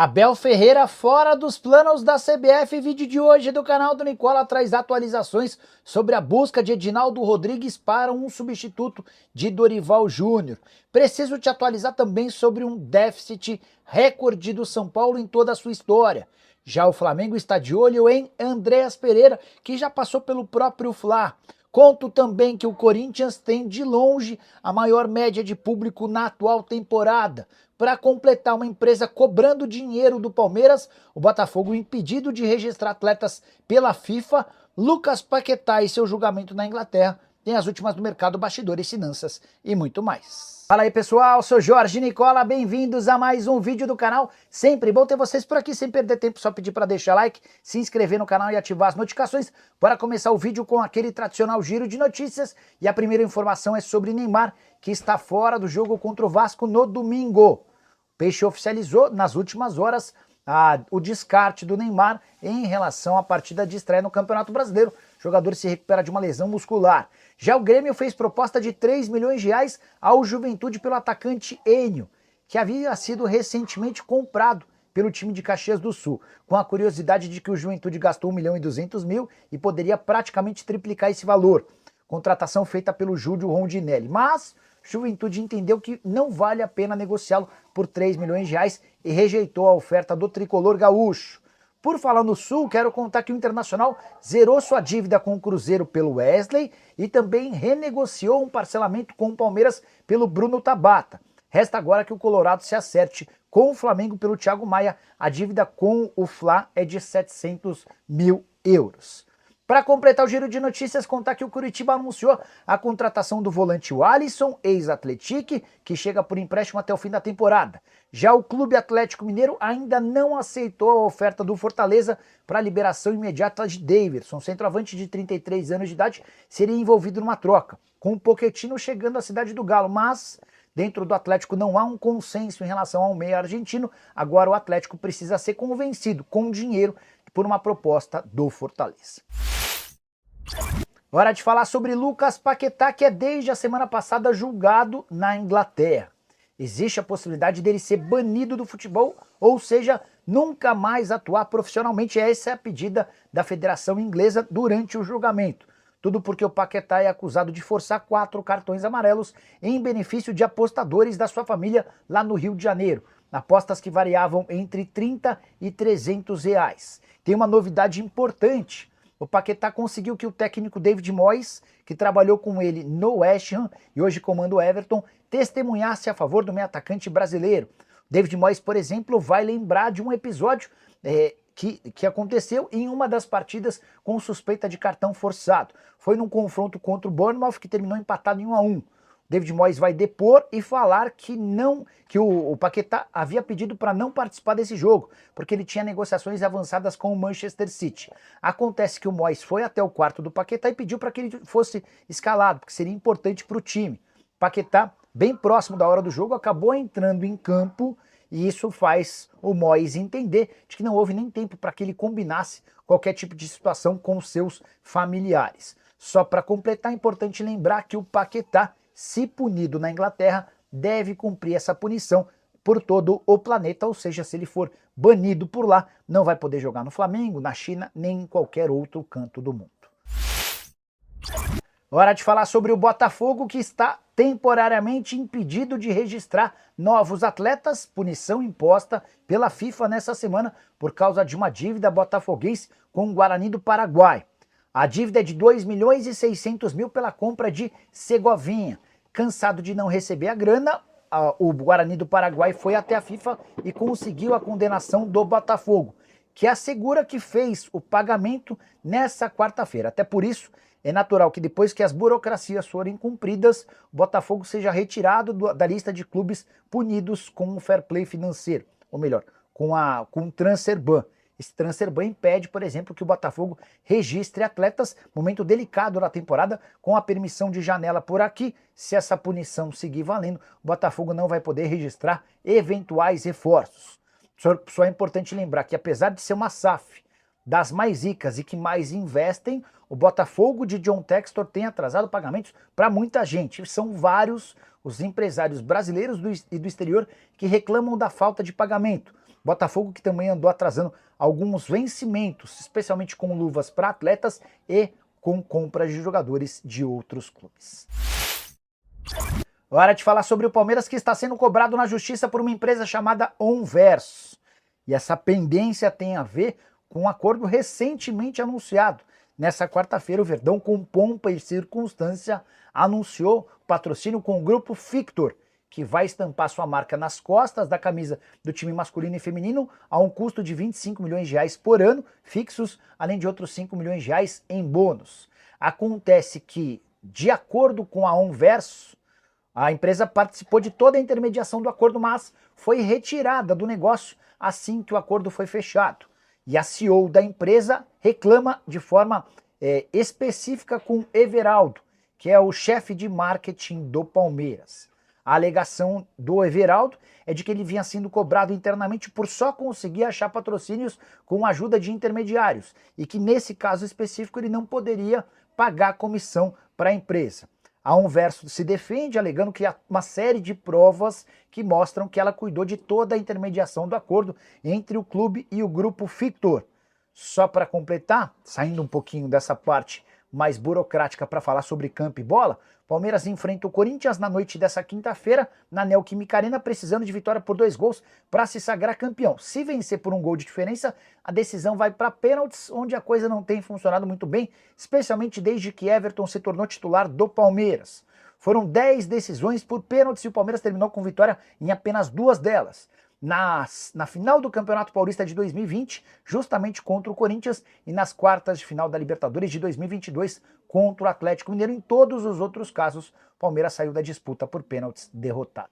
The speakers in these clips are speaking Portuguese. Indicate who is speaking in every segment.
Speaker 1: Abel Ferreira fora dos planos da CBF. Vídeo de hoje do canal do Nicola traz atualizações sobre a busca de Edinaldo Rodrigues para um substituto de Dorival Júnior. Preciso te atualizar também sobre um déficit recorde do São Paulo em toda a sua história. Já o Flamengo está de olho em Andréas Pereira, que já passou pelo próprio Fla. Conto também que o Corinthians tem de longe a maior média de público na atual temporada. Para completar, uma empresa cobrando dinheiro do Palmeiras, o Botafogo impedido de registrar atletas pela FIFA, Lucas Paquetá e seu julgamento na Inglaterra, tem as últimas do mercado, bastidores, finanças e muito mais. Fala aí pessoal, sou Jorge Nicola, bem-vindos a mais um vídeo do canal. Sempre bom ter vocês por aqui, sem perder tempo, só pedir para deixar like, se inscrever no canal e ativar as notificações. Bora começar o vídeo com aquele tradicional giro de notícias. E a primeira informação é sobre Neymar, que está fora do jogo contra o Vasco no domingo. O Peixe oficializou nas últimas horas o descarte do Neymar em relação à partida de estreia no Campeonato Brasileiro. O jogador se recupera de uma lesão muscular. Já o Grêmio fez proposta de 3 milhões de reais ao Juventude pelo atacante Enio, que havia sido recentemente comprado pelo time de Caxias do Sul, com a curiosidade de que o Juventude gastou 1.200.000 e poderia praticamente triplicar esse valor. Contratação feita pelo Júlio Rondinelli, mas Juventude entendeu que não vale a pena negociá-lo por 3 milhões de reais e rejeitou a oferta do tricolor gaúcho. Por falar no Sul, quero contar que o Internacional zerou sua dívida com o Cruzeiro pelo Wesley e também renegociou um parcelamento com o Palmeiras pelo Bruno Tabata. Resta agora que o Colorado se acerte com o Flamengo pelo Thiago Maia. A dívida com o Fla é de 700 mil euros. Para completar o giro de notícias, contar que o Curitiba anunciou a contratação do volante Alisson, ex-Atlético, que chega por empréstimo até o fim da temporada. Já o Clube Atlético Mineiro ainda não aceitou a oferta do Fortaleza para a liberação imediata de Daverson. Centroavante de 33 anos de idade seria envolvido numa troca, com o Pochettino chegando à cidade do Galo, mas dentro do Atlético não há um consenso em relação ao meia argentino. Agora o Atlético precisa ser convencido com dinheiro por uma proposta do Fortaleza. Hora de falar sobre Lucas Paquetá, que é desde a semana passada julgado na Inglaterra. Existe a possibilidade dele ser banido do futebol, ou seja, nunca mais atuar profissionalmente. Essa é a pedida da Federação Inglesa durante o julgamento. Tudo porque o Paquetá é acusado de forçar 4 cartões amarelos em benefício de apostadores da sua família lá no Rio de Janeiro. Apostas que variavam entre 30 e 300 reais. Tem uma novidade importante. O Paquetá conseguiu que o técnico David Moyes, que trabalhou com ele no West Ham e hoje comanda o Everton, testemunhasse a favor do meio atacante brasileiro. David Moyes, por exemplo, vai lembrar de um episódio que aconteceu em uma das partidas com suspeita de cartão forçado. Foi num confronto contra o Bournemouth que terminou empatado em 1-1. David Moyes vai depor e falar que o Paquetá havia pedido para não participar desse jogo, porque ele tinha negociações avançadas com o Manchester City. Acontece que o Moyes foi até o quarto do Paquetá e pediu para que ele fosse escalado, porque seria importante para o time. Paquetá, bem próximo da hora do jogo, acabou entrando em campo e isso faz o Moyes entender de que não houve nem tempo para que ele combinasse qualquer tipo de situação com seus familiares. Só para completar, é importante lembrar que o Paquetá, se punido na Inglaterra, deve cumprir essa punição por todo o planeta, ou seja, se ele for banido por lá, não vai poder jogar no Flamengo, na China, nem em qualquer outro canto do mundo. Hora de falar sobre o Botafogo, que está temporariamente impedido de registrar novos atletas, punição imposta pela FIFA nessa semana por causa de uma dívida botafoguense com o Guarani do Paraguai. A dívida é de 2.600.000 pela compra de Segovinha. Cansado de não receber a grana, o Guarani do Paraguai foi até a FIFA e conseguiu a condenação do Botafogo, que assegura que fez o pagamento nessa quarta-feira. Até por isso, é natural que depois que as burocracias forem cumpridas, o Botafogo seja retirado da lista de clubes punidos com o fair play financeiro, ou melhor, com o transfer ban. Esse transfer ban impede, por exemplo, que o Botafogo registre atletas, momento delicado da temporada, com a permissão de janela por aqui. Se essa punição seguir valendo, o Botafogo não vai poder registrar eventuais reforços. Só é importante lembrar que, apesar de ser uma SAF das mais ricas e que mais investem, o Botafogo de John Textor tem atrasado pagamentos para muita gente. São vários os empresários brasileiros e do exterior que reclamam da falta de pagamento. Botafogo que também andou atrasando alguns vencimentos, especialmente com luvas para atletas e com compras de jogadores de outros clubes. Hora de falar sobre o Palmeiras, que está sendo cobrado na justiça por uma empresa chamada Onverso. E essa pendência tem a ver com um acordo recentemente anunciado. Nessa quarta-feira, o Verdão, com pompa e circunstância, anunciou patrocínio com o grupo Fictor, que vai estampar sua marca nas costas da camisa do time masculino e feminino a um custo de 25 milhões de reais por ano, fixos, além de outros 5 milhões de reais em bônus. Acontece que, de acordo com a Onverso, a empresa participou de toda a intermediação do acordo, mas foi retirada do negócio assim que o acordo foi fechado. E a CEO da empresa reclama de forma específica com Everaldo, que é o chefe de marketing do Palmeiras. A alegação do Everaldo é de que ele vinha sendo cobrado internamente por só conseguir achar patrocínios com a ajuda de intermediários e que nesse caso específico ele não poderia pagar comissão para a empresa. A Onverso se defende alegando que há uma série de provas que mostram que ela cuidou de toda a intermediação do acordo entre o clube e o grupo Fictor. Só para completar, saindo um pouquinho dessa parte mais burocrática para falar sobre campo e bola, Palmeiras enfrenta o Corinthians na noite dessa quinta-feira na Neoquímica Arena, precisando de vitória por 2 gols para se sagrar campeão. Se vencer por 1 gol de diferença, a decisão vai para pênaltis, onde a coisa não tem funcionado muito bem, especialmente desde que Everton se tornou titular do Palmeiras. Foram 10 decisões por pênaltis e o Palmeiras terminou com vitória em apenas 2 delas. Na final do Campeonato Paulista de 2020, justamente contra o Corinthians, e nas quartas de final da Libertadores de 2022 contra o Atlético Mineiro. Em todos os outros casos, o Palmeiras saiu da disputa por pênaltis derrotado.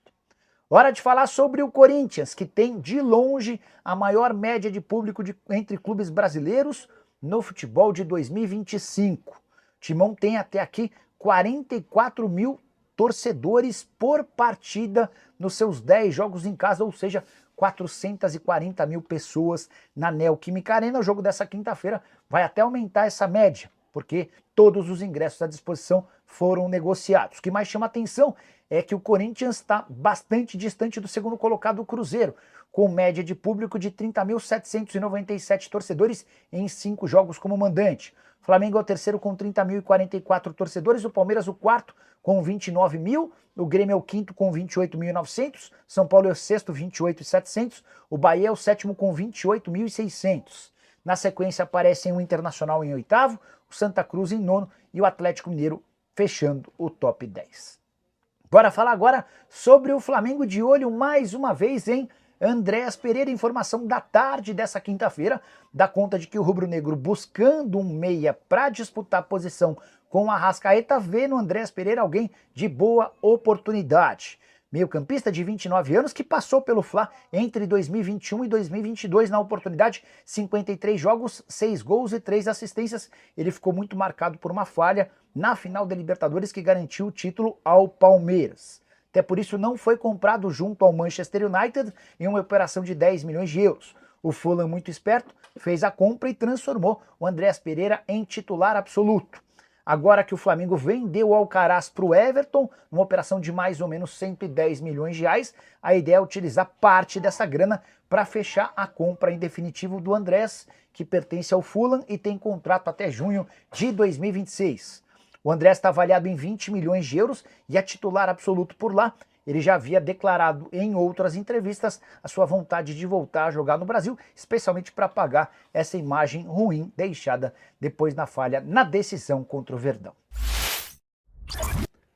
Speaker 1: Hora de falar sobre o Corinthians, que tem de longe a maior média de público entre clubes brasileiros no futebol de 2025. O Timão tem até aqui 44 mil torcedores por partida nos seus 10 jogos em casa, ou seja, 440 mil pessoas na Neoquímica Arena. O jogo dessa quinta-feira vai até aumentar essa média, porque todos os ingressos à disposição foram negociados. O que mais chama atenção é que o Corinthians está bastante distante do segundo colocado, o Cruzeiro, com média de público de 30.797 torcedores em 5 jogos como mandante. O Flamengo é o terceiro com 30.044 torcedores, o Palmeiras o quarto com 29 mil, o Grêmio é o quinto com 28.900, São Paulo é o sexto, 28.700, o Bahia é o sétimo com 28.600. Na sequência aparecem o Internacional em oitavo, o Santa Cruz em nono e o Atlético Mineiro fechando o top 10. Bora falar agora sobre o Flamengo, de olho mais uma vez em Andréas Pereira. Informação da tarde dessa quinta-feira dá conta de que o rubro-negro, buscando um meia para disputar a posição com o Arrascaeta, vê no Andréas Pereira alguém de boa oportunidade. Meio-campista de 29 anos que passou pelo Fla entre 2021 e 2022 na oportunidade, 53 jogos, 6 gols e 3 assistências. Ele ficou muito marcado por uma falha na final da Libertadores que garantiu o título ao Palmeiras. Até por isso não foi comprado junto ao Manchester United em uma operação de 10 milhões de euros. O Fulham, muito esperto, fez a compra e transformou o Andréas Pereira em titular absoluto. Agora que o Flamengo vendeu o Alcaraz para o Everton, numa operação de mais ou menos 110 milhões de reais, a ideia é utilizar parte dessa grana para fechar a compra em definitivo do Andrés, que pertence ao Fulham e tem contrato até junho de 2026. O Andrés está avaliado em 20 milhões de euros e é titular absoluto por lá. Ele já havia declarado em outras entrevistas a sua vontade de voltar a jogar no Brasil, especialmente para apagar essa imagem ruim deixada depois na falha na decisão contra o Verdão.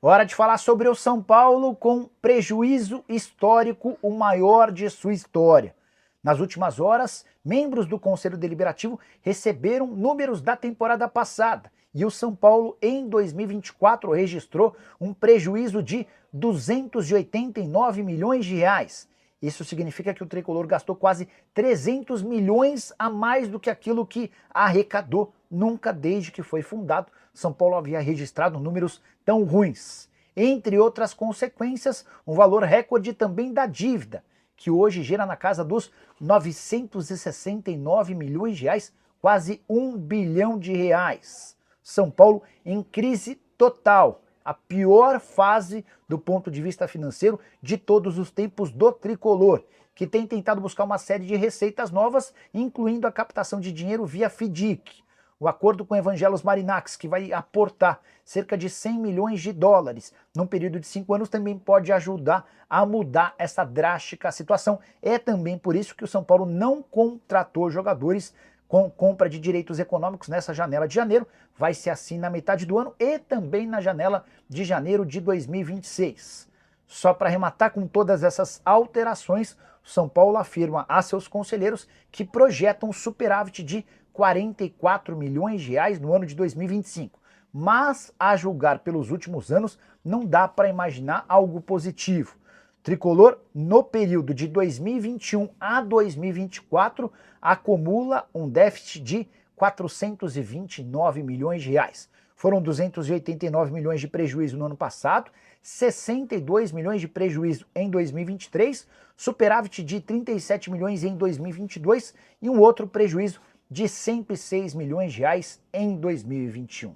Speaker 1: Hora de falar sobre o São Paulo com prejuízo histórico, o maior de sua história. Nas últimas horas, membros do Conselho Deliberativo receberam números da temporada passada e o São Paulo, em 2024, registrou um prejuízo de 289 milhões de reais. Isso significa que o tricolor gastou quase 300 milhões a mais do que aquilo que arrecadou. Nunca desde que foi fundado, São Paulo havia registrado números tão ruins. Entre outras consequências, um valor recorde também da dívida, que hoje gira na casa dos 969 milhões de reais, quase 1 bilhão de reais. São Paulo em crise total, a pior fase do ponto de vista financeiro de todos os tempos do tricolor. que tem tentado buscar uma série de receitas novas, incluindo a captação de dinheiro via FDIC. O acordo com Evangelos Marinax, que vai aportar cerca de 100 milhões de dólares num período de 5 anos, também pode ajudar a mudar essa drástica situação. É também por isso que o São Paulo não contratou jogadores com compra de direitos econômicos nessa janela de janeiro. Vai ser assim na metade do ano e também na janela de janeiro de 2026. Só para arrematar, com todas essas alterações, o São Paulo afirma a seus conselheiros que projetam um superávit de 44 milhões de reais no ano de 2025. Mas, a julgar pelos últimos anos, não dá para imaginar algo positivo. Tricolor, no período de 2021 a 2024, acumula um déficit de 429 milhões de reais. Foram 289 milhões de prejuízo no ano passado, 62 milhões de prejuízo em 2023, superávit de 37 milhões em 2022 e um outro prejuízo de 106 milhões de reais em 2021.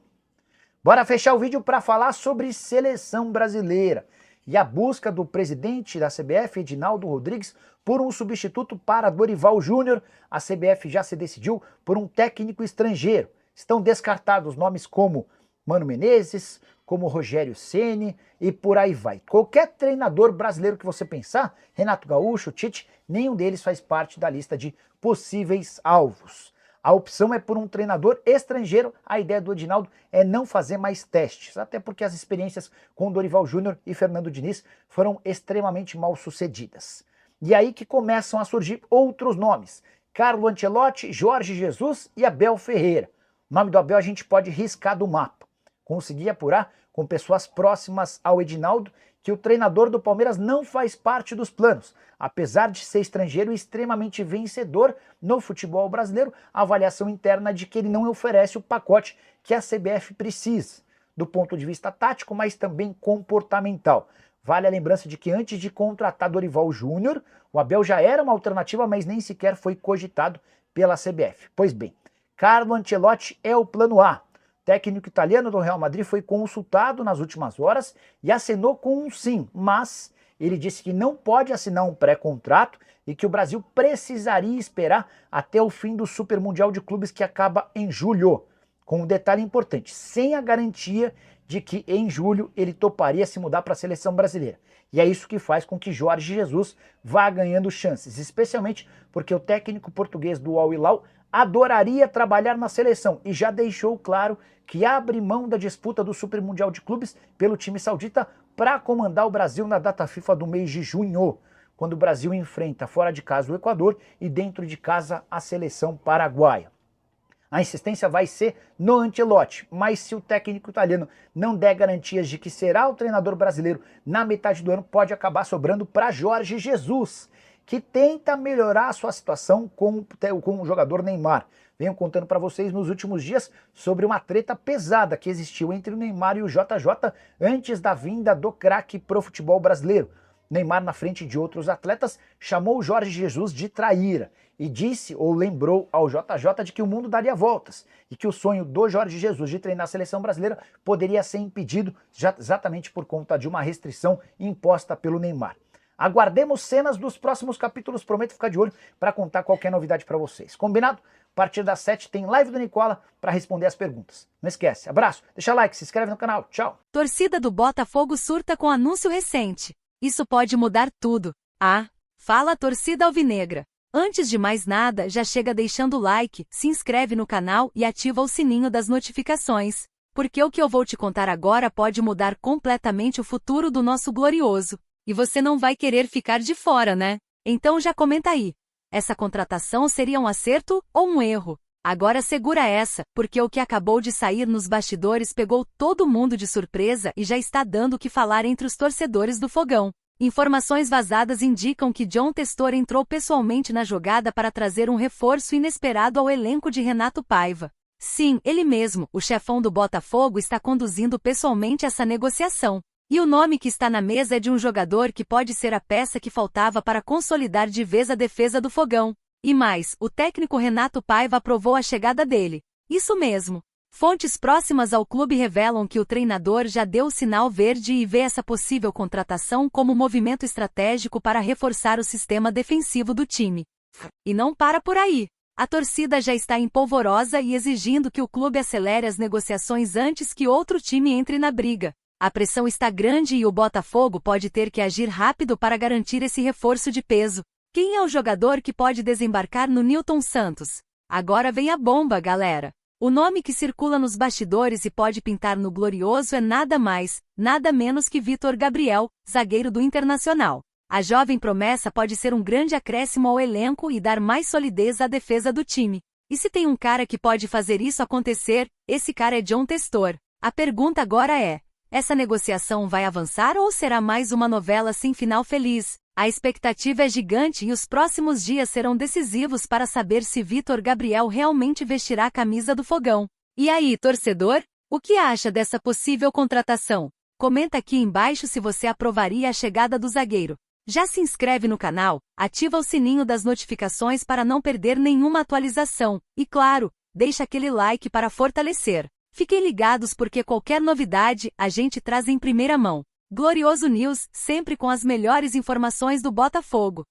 Speaker 1: Bora fechar o vídeo para falar sobre seleção brasileira e a busca do presidente da CBF, Edinaldo Rodrigues, por um substituto para Dorival Júnior. A CBF já se decidiu por um técnico estrangeiro. Estão descartados nomes como Mano Menezes, como Rogério Ceni e por aí vai. Qualquer treinador brasileiro que você pensar, Renato Gaúcho, Tite, nenhum deles faz parte da lista de possíveis alvos. A opção é por um treinador estrangeiro. A ideia do Edinaldo é não fazer mais testes, até porque as experiências com Dorival Júnior e Fernando Diniz foram extremamente mal sucedidas. E aí que começam a surgir outros nomes: Carlo Ancelotti, Jorge Jesus e Abel Ferreira. O nome do Abel a gente pode riscar do mapa. Consegui apurar com pessoas próximas ao Edinaldo que o treinador do Palmeiras não faz parte dos planos. Apesar de ser estrangeiro e extremamente vencedor no futebol brasileiro, a avaliação interna é de que ele não oferece o pacote que a CBF precisa, do ponto de vista tático, mas também comportamental. Vale a lembrança de que antes de contratar Dorival Júnior, o Abel já era uma alternativa, mas nem sequer foi cogitado pela CBF. Pois bem, Carlo Ancelotti é o plano A. O técnico italiano do Real Madrid foi consultado nas últimas horas e acenou com um sim, mas ele disse que não pode assinar um pré-contrato e que o Brasil precisaria esperar até o fim do Super Mundial de Clubes, que acaba em julho. Com um detalhe importante: sem a garantia de que em julho ele toparia se mudar para a seleção brasileira. E é isso que faz com que Jorge Jesus vá ganhando chances, especialmente porque o técnico português do Al Hilal adoraria trabalhar na seleção e já deixou claro que abre mão da disputa do Super Mundial de Clubes pelo time saudita para comandar o Brasil na data FIFA do mês de junho, quando o Brasil enfrenta fora de casa o Equador e dentro de casa a seleção paraguaia. A insistência vai ser no Ancelotti, mas se o técnico italiano não der garantias de que será o treinador brasileiro na metade do ano, pode acabar sobrando para Jorge Jesus, que tenta melhorar a sua situação com o jogador Neymar. Venho contando para vocês nos últimos dias sobre uma treta pesada que existiu entre o Neymar e o JJ antes da vinda do craque pro futebol brasileiro. Neymar, na frente de outros atletas, chamou o Jorge Jesus de traíra e disse ou lembrou ao JJ de que o mundo daria voltas e que o sonho do Jorge Jesus de treinar a seleção brasileira poderia ser impedido exatamente por conta de uma restrição imposta pelo Neymar. Aguardemos cenas dos próximos capítulos, prometo ficar de olho para contar qualquer novidade para vocês. Combinado? A partir das 7 tem live do Nicola para responder as perguntas. Não esquece, abraço, deixa like, se inscreve no canal, tchau.
Speaker 2: Torcida do Botafogo surta com anúncio recente. Isso pode mudar tudo. Ah, fala a torcida alvinegra. Antes de mais nada, já chega deixando o like, se inscreve no canal e ativa o sininho das notificações. Porque o que eu vou te contar agora pode mudar completamente o futuro do nosso glorioso. E você não vai querer ficar de fora, né? Então já comenta aí. Essa contratação seria um acerto ou um erro? Agora segura essa, porque o que acabou de sair nos bastidores pegou todo mundo de surpresa e já está dando o que falar entre os torcedores do Fogão. Informações vazadas indicam que John Testor entrou pessoalmente na jogada para trazer um reforço inesperado ao elenco de Renato Paiva. Sim, ele mesmo, o chefão do Botafogo, está conduzindo pessoalmente essa negociação. E o nome que está na mesa é de um jogador que pode ser a peça que faltava para consolidar de vez a defesa do Fogão. E mais, o técnico Renato Paiva aprovou a chegada dele. Isso mesmo. Fontes próximas ao clube revelam que o treinador já deu o sinal verde e vê essa possível contratação como movimento estratégico para reforçar o sistema defensivo do time. E não para por aí. A torcida já está empolvorosa e exigindo que o clube acelere as negociações antes que outro time entre na briga. A pressão está grande e o Botafogo pode ter que agir rápido para garantir esse reforço de peso. Quem é o jogador que pode desembarcar no Nilton Santos? Agora vem a bomba, galera. O nome que circula nos bastidores e pode pintar no glorioso é nada mais, nada menos que Vitor Gabriel, zagueiro do Internacional. A jovem promessa pode ser um grande acréscimo ao elenco e dar mais solidez à defesa do time. E se tem um cara que pode fazer isso acontecer, esse cara é John Testor. A pergunta agora é: essa negociação vai avançar ou será mais uma novela sem final feliz? A expectativa é gigante e os próximos dias serão decisivos para saber se Vitor Gabriel realmente vestirá a camisa do Fogão. E aí, torcedor? O que acha dessa possível contratação? Comenta aqui embaixo se você aprovaria a chegada do zagueiro. Já se inscreve no canal, ativa o sininho das notificações para não perder nenhuma atualização. E claro, deixa aquele like para fortalecer. Fiquem ligados porque qualquer novidade a gente traz em primeira mão. Glorioso News, sempre com as melhores informações do Botafogo.